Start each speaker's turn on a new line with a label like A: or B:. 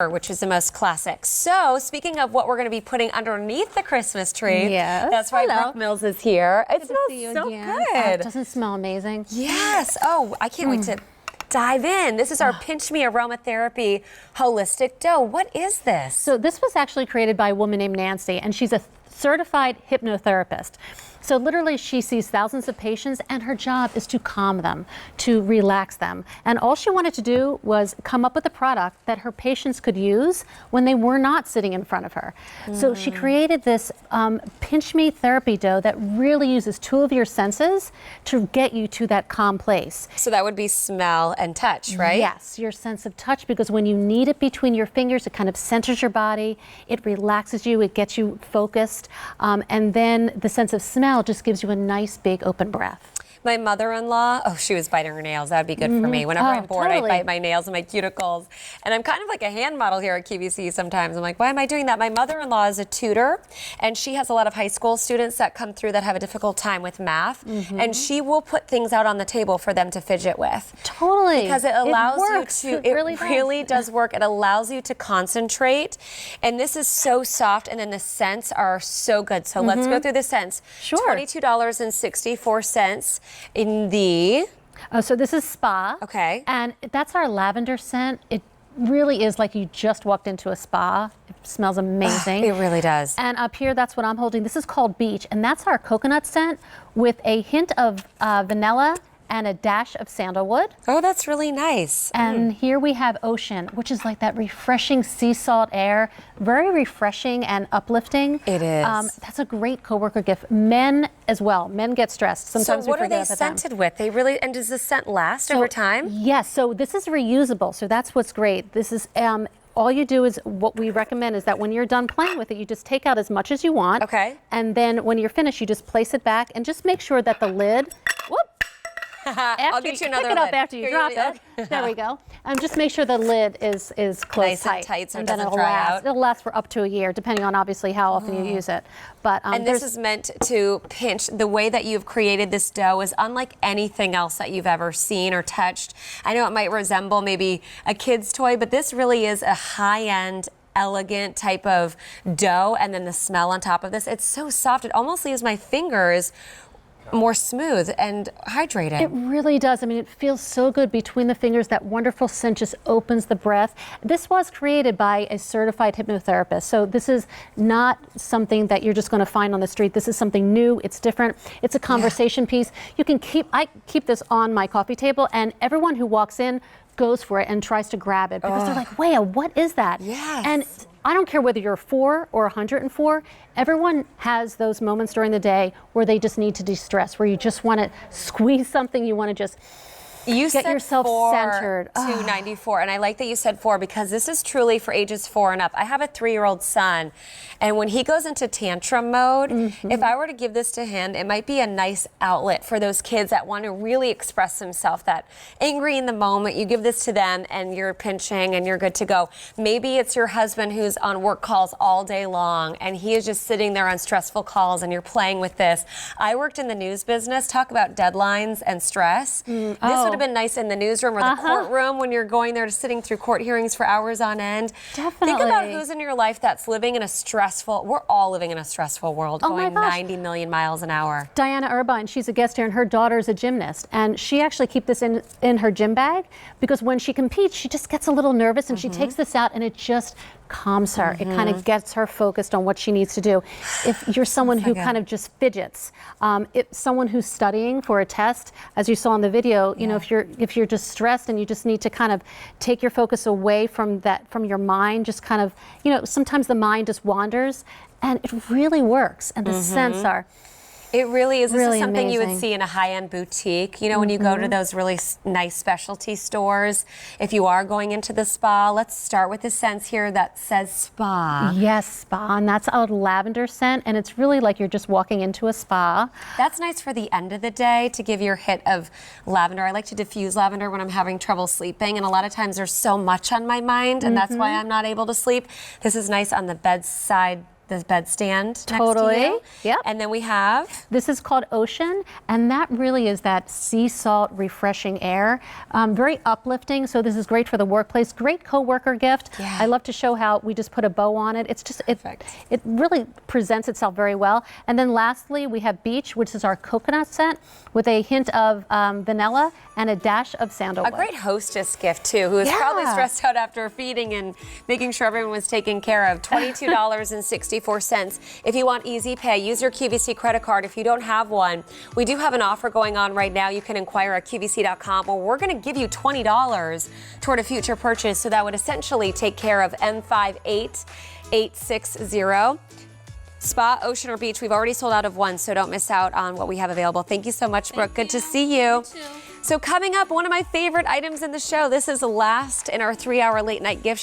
A: which is the most classic. So speaking of what we're going to be putting underneath the Christmas tree,
B: yes.
A: That's why Brooke Mills is here. It smells so good.
B: Doesn't it smell amazing?
A: Yes. Oh, I can't wait to dive in. This is our Pinch Me Aromatherapy Holistic Dough. What is this?
B: So this was actually created by a woman named Nancy, and she's a certified hypnotherapist. So literally she sees thousands of patients and her job is to calm them, to relax them. And all she wanted to do was come up with a product that her patients could use when they were not sitting in front of her. So she created this Pinch Me therapy dough that really uses two of your senses to get you to that calm place.
A: So that would be smell and touch, right?
B: Yes, your sense of touch, because when you knead it between your fingers, it kind of centers your body, it relaxes you, it gets you focused, and then the sense of smell just gives you a nice big open breath.
A: My mother-in-law, oh, she was biting her nails. That would be good for me. Whenever I'm bored, I bite my nails and my cuticles. And I'm kind of like a hand model here at QVC sometimes. I'm like, why am I doing that? My mother-in-law is a tutor, and she has a lot of high school students that come through that have a difficult time with math. And she will put things out on the table for them to fidget with.
B: Totally.
A: Because it allows
B: you to,
A: it really does work. It allows you to concentrate. And this is so soft, and then the scents are so good. So let's go through the scents.
B: Sure.
A: $22.64 in the...
B: So this is Spa.
A: Okay.
B: And that's our lavender scent. It really is like you just walked into a spa. It smells amazing.
A: It really does.
B: And up here, that's what I'm holding. This is called Beach, and that's our coconut scent with a hint of vanilla and a dash of sandalwood.
A: Oh, that's really nice.
B: And here we have Ocean, which is like that refreshing sea salt air, very refreshing and uplifting.
A: It is.
B: That's a great coworker gift. Men as well. Men get stressed. Sometimes
A: so what
B: we
A: are they
B: forget about them.
A: scented with? They really, and does the scent last over time?
B: Yes, so this is reusable, so that's what's great. This is, all you do is, what we recommend is that when you're done playing with it, you just take out as much as you want.
A: Okay.
B: And then when you're finished, you just place it back and just make sure that the lid, whoop,
A: I'll get you another
B: pick it up
A: lid.
B: after you drop it. There we go. And just make sure the lid is closed
A: Nice
B: tight.
A: and tight so it
B: then
A: doesn't
B: it'll
A: dry
B: last.
A: out.
B: It'll last for up to a year, depending on obviously how often you use it. But
A: and this is meant to pinch. The way that you've created this dough is unlike anything else that you've ever seen or touched. I know it might resemble maybe a kid's toy, but this really is a high-end, elegant type of dough. And then the smell on top of this, it's so soft. It almost leaves my fingers more smooth and hydrated.
B: It really does. I mean, it feels so good between the fingers. That wonderful scent just opens the breath. This was created by a certified hypnotherapist. So this is not something that you're just going to find on the street. This is something new. It's different. It's a conversation piece. You can I keep this on my coffee table, and everyone who walks in goes for it and tries to grab it because they're like, "Wait, what is that?"
A: Yes.
B: And I don't care whether you're 4 or 104, everyone has those moments during the day where they just need to de-stress, where you just want to squeeze something, you want to just get yourself centered.
A: 294, and I like that you said 4 because this is truly for ages 4 and up. I have a 3-year-old son, and when he goes into tantrum mode, if I were to give this to him, it might be a nice outlet for those kids that want to really express themselves, that angry in the moment. You give this to them and you're pinching and you're good to go. Maybe it's your husband who's on work calls all day long and he is just sitting there on stressful calls and you're playing with this. I worked in the news business. Talk about deadlines and stress. This would have been nice in the newsroom or the courtroom when you're going there to sitting through court hearings for hours on end.
B: Definitely.
A: Think about who's in your life that's living in a stressful, we're all living in a stressful world, going 90 million miles an hour.
B: Diana Irvine, she's a guest here, and her daughter's a gymnast, and she actually keeps this in her gym bag because when she competes, she just gets a little nervous, and she takes this out, and it just calms her. It kind of gets her focused on what she needs to do. If you're someone who kind of just fidgets, if someone who's studying for a test, as you saw in the video, you know, if you're just stressed and you just need to kind of take your focus away from your mind, just kind of, you know, sometimes the mind just wanders, and it really works. And the scents are.
A: It really is. This
B: really
A: is something you would
B: amazing.
A: see in a high-end boutique. You know, when you go to those really nice specialty stores, if you are going into the spa, let's start with the scents here that says spa.
B: Yes, spa, and that's a lavender scent, and it's really like you're just walking into a spa.
A: That's nice for the end of the day to give your hit of lavender. I like to diffuse lavender when I'm having trouble sleeping, and a lot of times there's so much on my mind, and that's why I'm not able to sleep. This is nice on the bedside the bed stand
B: Totally.
A: next to you.
B: Yep.
A: And then we have
B: This is called Ocean, and that really is that sea salt refreshing air. Very uplifting, so this is great for the workplace. Great coworker gift.
A: Yeah.
B: I love to show how we just put a bow on it. It's just, it really presents itself very well. And then lastly, we have Beach, which is our coconut scent with a hint of vanilla and a dash of sandalwood.
A: a great hostess gift too, who is probably stressed out after feeding and making sure everyone was taken care of. $22.64. If you want easy pay, use your QVC credit card. If you don't have one, we do have an offer going on right now. You can inquire at QVC.com, or we're going to give you $20 toward a future purchase. So that would essentially take care of M58860. Spa, ocean, or beach. We've already sold out of one, so don't miss out on what we have available. Thank you so much, Brooke. Good to see you. So coming up, one of my favorite items in the show. This is the last in our 3-hour late night gift